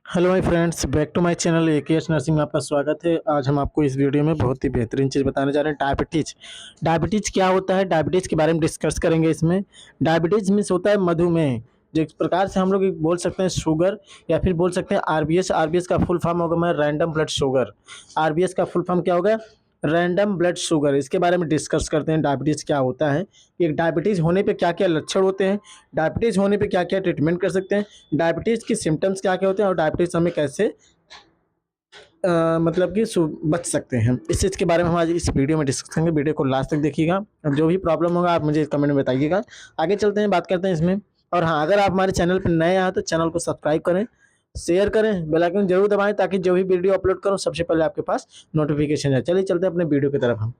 Hello my friends, back to my channel AKS nursing में आपका स्वागत है। आज हम आपको इस वीडियो में बहुत ही बेहतरीन चीज़ बताने जा रहे हैं। डायबिटीज़ क्या होता है, डायबिटीज़ के बारे में डिस्कस करेंगे। इसमें डायबिटीज़ मीन्स होता है मधुमेह, जिस प्रकार से हम लोग बोल सकते हैं शुगर, या फिर बोल सकते हैं आरबीएस। आरबीएस का फुल फॉर्म होगा मैं रैंडम ब्लड शुगर। आरबीएस का फुल फॉर्म क्या होगा? Random blood sugar. इसके बारे में डिस्कस करते हैं, डायबिटीज़ क्या होता है, एक डायबिटीज़ होने पे क्या क्या लक्षण होते हैं, डायबिटीज़ होने पे क्या क्या ट्रीटमेंट कर सकते हैं, डायबिटीज़ की सिम्टम्स क्या क्या होते हैं, और डायबिटीज़ हमें कैसे मतलब कि बच सकते हैं। इस चीज़ के बारे में हम आज इस वीडियो में डिस्कस करेंगे। वीडियो को लास्ट तक देखिएगा, और जो भी प्रॉब्लम होगा आप मुझे कमेंट में बताइएगा। आगे चलते हैं, बात करते हैं इसमें। और हाँ, अगर आप हमारे चैनल पर नए आए तो चैनल को सब्सक्राइब करें, शेयर करें, बेल आइकन जरूर दबाएं, ताकि जो भी वीडियो अपलोड करूं सबसे पहले आपके पास नोटिफिकेशन है। चलिए चलते हैं अपने वीडियो की तरफ। हम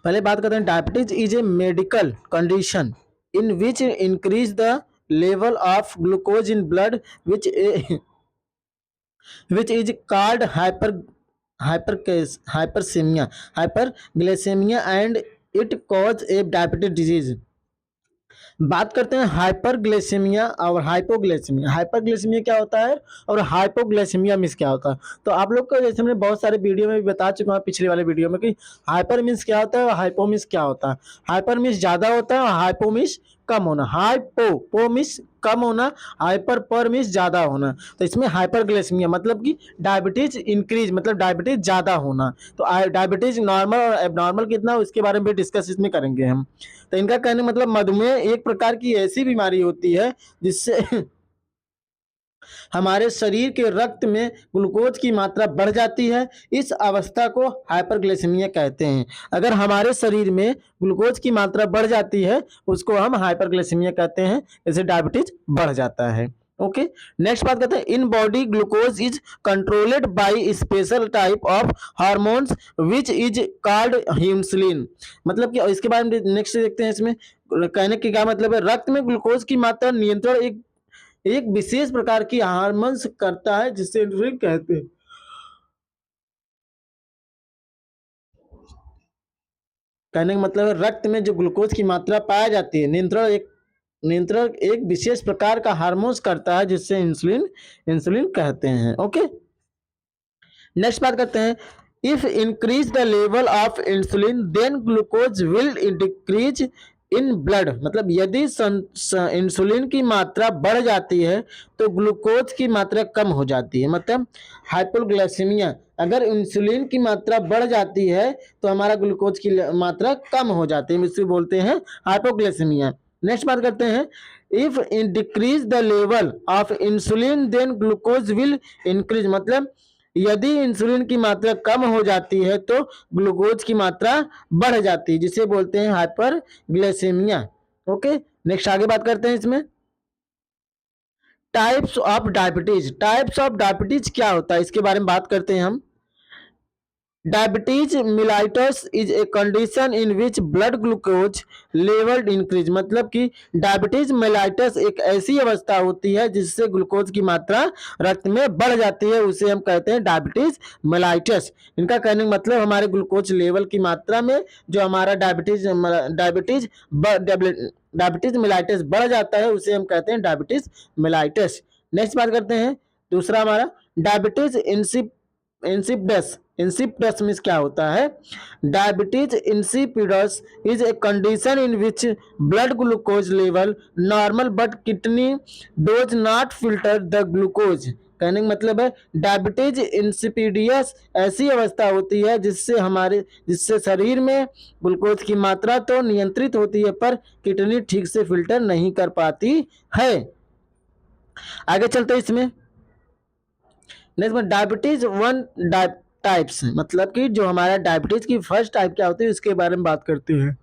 पहले बात करते हैं, diabetes is a medical condition in which increase the level of glucose in blood which is called hyperglycemia and it cause a diabetes disease। बात करते हैं हाइपरग्लाइसेमिया और हाइपोग्लाइसेमिया। हाइपरग्लाइसेमिया क्या होता है और हाइपोग्लाइसेमिया मीन्स क्या होता है? तो आप लोग को जैसे मैंने बहुत सारे वीडियो में भी बता चुका हूँ, पिछले वाले वीडियो में, कि हाइपर मीन्स क्या होता है और हाइपो मीन्स क्या होता है। हाइपर मीन्स ज्यादा होता है और हाइपो मीन्स कम होना। हाइपो मीन्स कम होना, हाइपर पर मीन्स ज्यादा होना। तो इसमें हाइपरग्लाइसेमिया मतलब कि डायबिटीज इंक्रीज, मतलब डायबिटीज ज्यादा होना। तो डायबिटीज नॉर्मल और एबनॉर्मल कितना, उसके बारे में भी डिस्कस इसमें करेंगे हम। तो इनका कहने मतलब मधुमेह एक प्रकार की ऐसी बीमारी होती है जिससे हमारे शरीर के रक्त में ग्लूकोज की मात्रा बढ़ जाती है। इस अवस्था को हाइपरग्लाइसेमिया कहते हैं। अगर हमारे शरीर में ग्लूकोज की मात्रा बढ़ जाती है उसको हम हाइपरग्लाइसेमिया कहते हैं। इससे डायबिटीज बढ़ जाता है। ओके, नेक्स्ट बात करते हैं, in body glucose is controlled by special type of hormones which is called insulin. मतलब कि इसके बारे में नेक्स्ट देखते हैं। इसमें कहने की क्या मतलब है, रक्त में ग्लूकोज की मात्रा नियंत्रण एक एक विशेष प्रकार की हार्मोन्स करता है जिससे इंसुलिन कहते हैं। कहने का मतलब है, रक्त में जो ग्लूकोज की मात्रा पाया जाती है, नियंत्रण एक विशेष प्रकार का हार्मोन्स करता है जिससे इंसुलिन इंसुलिन कहते हैं। ओके, नेक्स्ट बात करते हैं, if increase the level of insulin then glucose will decrease in blood. मतलब यदि इंसुलिन की मात्रा बढ़ जाती है तो ग्लूकोज की मात्रा कम हो जाती है। मतलब हाइपोग्लाइसेमिया, अगर इंसुलिन की मात्रा बढ़ जाती है तो हमारा ग्लूकोज की मात्रा कम हो जाती है, इसे बोलते हैं हाइपोग्लाइसेमिया। नेक्स्ट बात करते हैं, if in decrease the level of insulin then glucose will increase. मतलब यदि इंसुलिन की मात्रा कम हो जाती है तो ग्लूकोज की मात्रा बढ़ जाती है, जिसे बोलते हैं हाइपर ग्लाइसेमिया। ओके, नेक्स्ट आगे बात करते हैं इसमें, टाइप्स ऑफ डायबिटीज क्या होता है इसके बारे में बात करते हैं हम। Diabetes mellitus is a condition in which blood glucose level increase. मतलब कि डायबिटीज मिलाइटस एक ऐसी अवस्था होती है जिससे ग्लूकोज की मात्रा रक्त में बढ़ जाती है, उसे हम कहते हैं डायबिटीज मिलाइटस। इनका कहने का मतलब हमारे ग्लूकोज लेवल की मात्रा में जो हमारा डायबिटीज मिलाइटस बढ़ जाता है उसे हम कहते हैं डायबिटीज मिलाइटस। नेक्स्ट बात करते हैं, दूसरा हमारा डायबिटीज इंसिपिडस। इंसिपिडस मीन्स क्या होता है? Diabetes insipidus is a condition in which blood glucose level normal but kidney dose not filter the glucose. कहने का मतलब है, डायबिटीज इंसिपिडियस ऐसी अवस्था होती है जिससे शरीर में ग्लूकोज की मात्रा तो नियंत्रित होती है पर किडनी ठीक से फिल्टर नहीं कर पाती है। आगे चलते हैं इसमें, नेक्स्ट में डायबिटीज वन टाइप्स। मतलब कि जो हमारा डायबिटीज की फर्स्ट टाइप क्या होती है इसके बारे में बात करते हैं।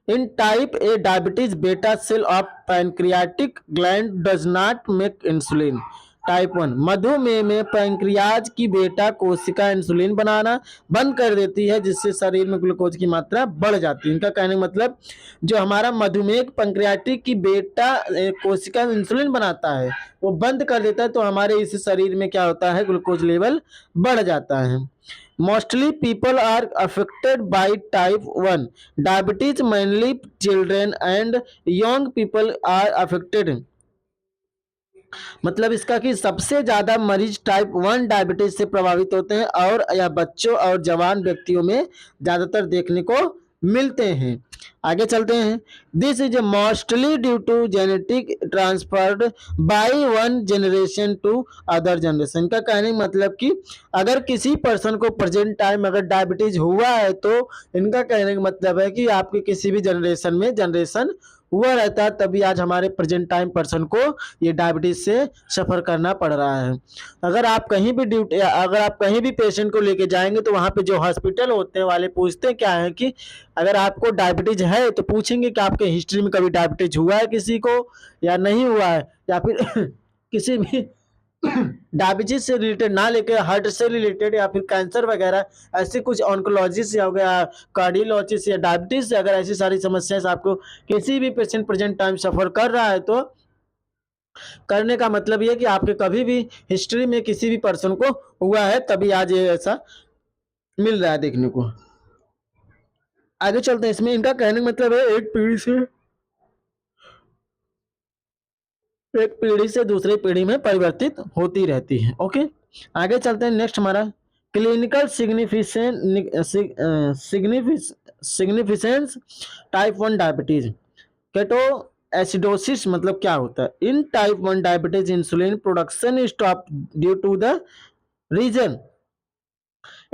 In type A diabetes beta cell of pancreatic gland does not make insulin. Type 1 मधुमेह में पैंक्रियाज की बेटा कोशिका इंसुलिन बनाना बंद कर देती है जिससे शरीर में ग्लूकोज की मात्रा बढ़ जाती है। इनका कहने का मतलब जो हमारा मधुमेह पैंक्रियाटिक की बेटा कोशिका इंसुलिन बनाता है वो बंद कर देता है तो हमारे इस शरीर में क्या होता है, ग्लूकोज लेवल बढ़ जाता है। Mostly people are affected by type 1 diabetes, mainly children and young people are affected। मतलब इसका कि सबसे ज्यादा मरीज टाइप 1 डायबिटीज से प्रभावित होते हैं और यह बच्चों और जवान व्यक्तियों में ज्यादातर देखने को मिलते हैं। आगे चलते हैं। This is mostly due to genetic transferred by one generation to other generation. का कहने का मतलब कि अगर किसी पर्सन को प्रेजेंट टाइम अगर डायबिटीज हुआ है तो इनका कहने का मतलब है कि आपके किसी भी जनरेशन में जनरेशन हुआ रहता है, तभी आज हमारे प्रेजेंट टाइम पर्सन को ये डायबिटीज से सफर करना पड़ रहा है। अगर आप कहीं भी ड्यूटी अगर आप कहीं भी पेशेंट को लेके जाएंगे तो वहाँ पे जो हॉस्पिटल होते हैं वाले पूछते हैं क्या है कि अगर आपको डायबिटीज है तो पूछेंगे कि आपके हिस्ट्री में कभी डायबिटीज हुआ है किसी को या नहीं हुआ है, या फिर किसी भी डायबिटीज से रिलेटेड ना लेकर हार्ट से रिलेटेड या फिर कैंसर वगैरह ऐसे कुछ ऑन्कोलॉजी से हो गया, कार्डियोलॉजी से या डायबिटीज से अगर ऐसी सारी समस्याएं से आपको किसी भी पेशेंट प्रेजेंट टाइम सफर कर रहा है तो करने का मतलब ये कि आपके कभी भी हिस्ट्री में किसी भी पर्सन को हुआ है, तभी आज ये ऐसा मिल रहा है देखने को। आगे चलते हैं। इसमें इनका कहने का मतलब है एक पीढ़ी से दूसरी पीढ़ी में परिवर्तित होती रहती है। ओके, आगे चलते हैं। नेक्स्ट हमारा clinical significance type 1 diabetes. Ketoacidosis मतलब क्या होता है? In type 1 diabetes insulin production stop due to the reason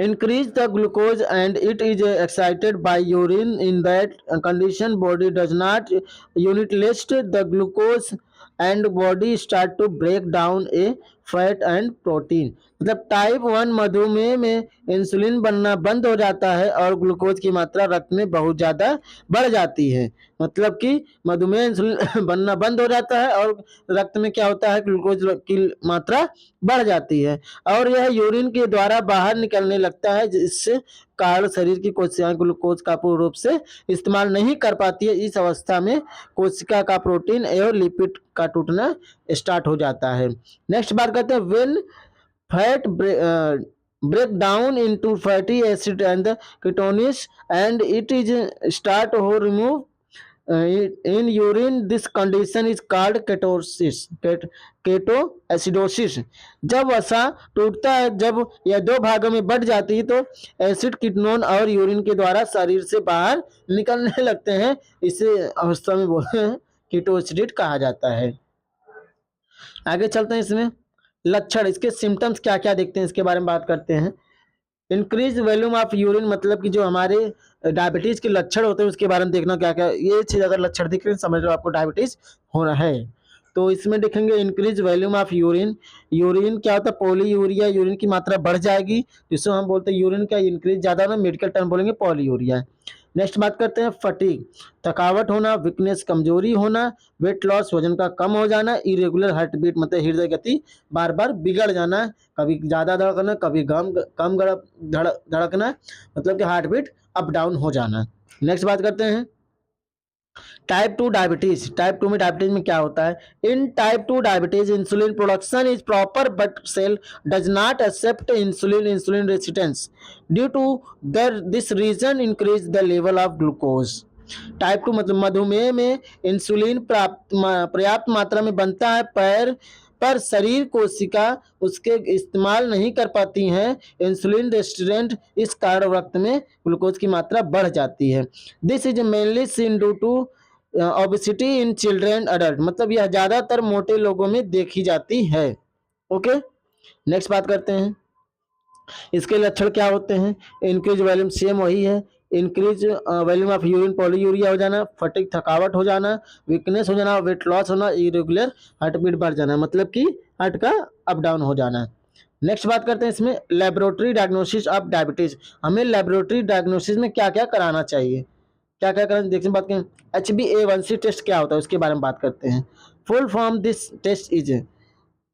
increase the glucose and it is excited by urine. In that condition body does not utilize the glucose and body start to break down a fat and protein. मतलब type 1 मधुमेह में insulin बनना बंद हो जाता है और glucose की मात्रा रक्त में बहुत ज़्यादा बढ़ जाती है। मतलब कि मधुमेह इंसुलिन बनना बंद हो जाता है और रक्त में क्या होता है, ग्लूकोज की मात्रा बढ़ जाती है और यह यूरिन के द्वारा बाहर निकलने लगता है, जिससे कारण शरीर की कोशिकाएं ग्लूकोज का पूर्ण रूप से इस्तेमाल नहीं कर पाती है। इस अवस्था में कोशिका का प्रोटीन एवं लिपिड का टूटना स्टार्ट हो जाता है। नेक्स्ट बात करते हैं। When fat break down into fatty acid and the ketones and it is start to remove in urine, this condition is called ketoacidosis. जब वसा टूटता है, जब यह दो भागों में बढ़ जाती है तो एसिड किटोन और यूरिन के द्वारा शरीर से बाहर निकलने लगते हैं। इसे अवस्था में बोलते हैं कीटोएसिड कहा जाता है। आगे चलते हैं। इसमें लक्षण, इसके सिम्टम्स क्या क्या देखते हैं इसके बारे में बात करते हैं। इंक्रीज वॉल्यूम ऑफ यूरिन मतलब कि जो हमारे डायबिटीज के लक्षण होते हैं उसके बारे में देखना क्या क्या, ये चीज अगर लक्षण दिख रहे हैं समझ लो आपको डायबिटीज होना है। तो इसमें देखेंगे increase volume of urine. Urine क्या होता है? पॉलीयूरिया, यूरिन की मात्रा बढ़ जाएगी जिसको हम बोलते हैं यूरिन का इंक्रीज ज्यादा ना, मेडिकल टर्म बोलेंगे पॉलीयूरिया। नेक्स्ट बात करते हैं फटीग, थकावट होना, वीकनेस कमजोरी होना, वेट लॉस वजन का कम हो जाना, इरेगुलर हार्ट बीट मतलब हृदय गति बार बार बिगड़ जाना, कभी ज़्यादा धड़कना कभी कम धड़कना मतलब कि हार्ट बीट अप डाउन हो जाना। नेक्स्ट बात करते हैं टाइप 2 डायबिटीज। टाइप 2 में डायबिटीज में क्या होता है? In type 2 diabetes insulin production is proper but cell does not accept insulin resistance due to this reason increase the level of glucose. Type 2 मतलब मधुमेह में इंसुलिन पर्याप्त मात्रा में बनता है पर शरीर कोशिका उसके इस्तेमाल नहीं कर पाती हैं, इंसुलिन रेसिस्टेंट, इस कारण रक्त में ग्लूकोज की मात्रा बढ़ जाती है। This is mainly seen due to obesity in children adult मतलब यह ज्यादातर मोटे लोगों में देखी जाती है। ओके, नेक्स्ट बात करते हैं इसके लक्षण क्या होते हैं। इंक्रीज वॉल्यूम सेम वही है, increase volume of urine polyuria हो जाना, फटीग थकावट हो जाना, वीकनेस हो जाना, वेट लॉस होना, इरेगुलर हार्ट बीट बढ़ जाना मतलब कि हार्ट का अप डाउन हो जाना। नेक्स्ट बात करते हैं इसमें लेबोरेटरी डायग्नोसिस ऑफ डायबिटीज। हमें लेबोरेटरी डायग्नोसिस में क्या क्या कराना चाहिए, क्या क्या करना देखते हैं। बात करें HbA1c टेस्ट क्या होता है उसके बारे में बात करते हैं। Full form this test is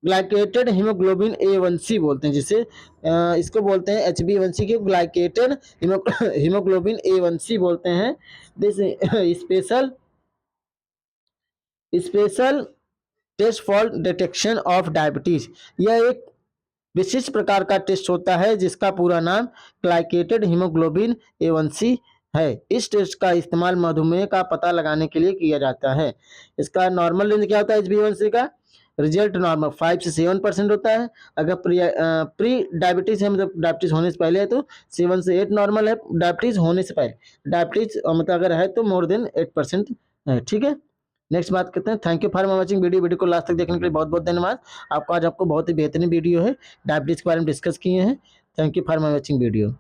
glycated haemoglobin A1c बोलते हैं, जिसे इसको बोलते हैं HbA1c के ग्लाइकेटेड हीमोग्लोबिन A1c बोलते हैं। This special test for detection of diabetes. यह एक विशिष्ट प्रकार का टेस्ट होता है जिसका पूरा नाम ग्लाइकेटेड हीमोग्लोबिन A1C है। इस टेस्ट का इस्तेमाल मधुमेह का पता लगाने के लिए किया जाता है। इसका नॉर्मल रेंज क्या होता है HbA1c का? रिजल्ट नॉर्मल 5 से 7% होता है। अगर प्री डायबिटीज है, मतलब डायबिटीज होने से पहले है तो 7 से 8 नॉर्मल है। डायबिटीज होने से पहले, डायबिटीज मतलब अगर है तो मोर देन 8% है। ठीक है, नेक्स्ट बात करते हैं। Thank you for watching video को लास्ट तक देखने के लिए बहुत बहुत धन्यवाद। आपको आज बहुत ही बेहतरीन वीडियो है, डायबिटीज के बारे में डिस्कस किए हैं। Thank you for watching video.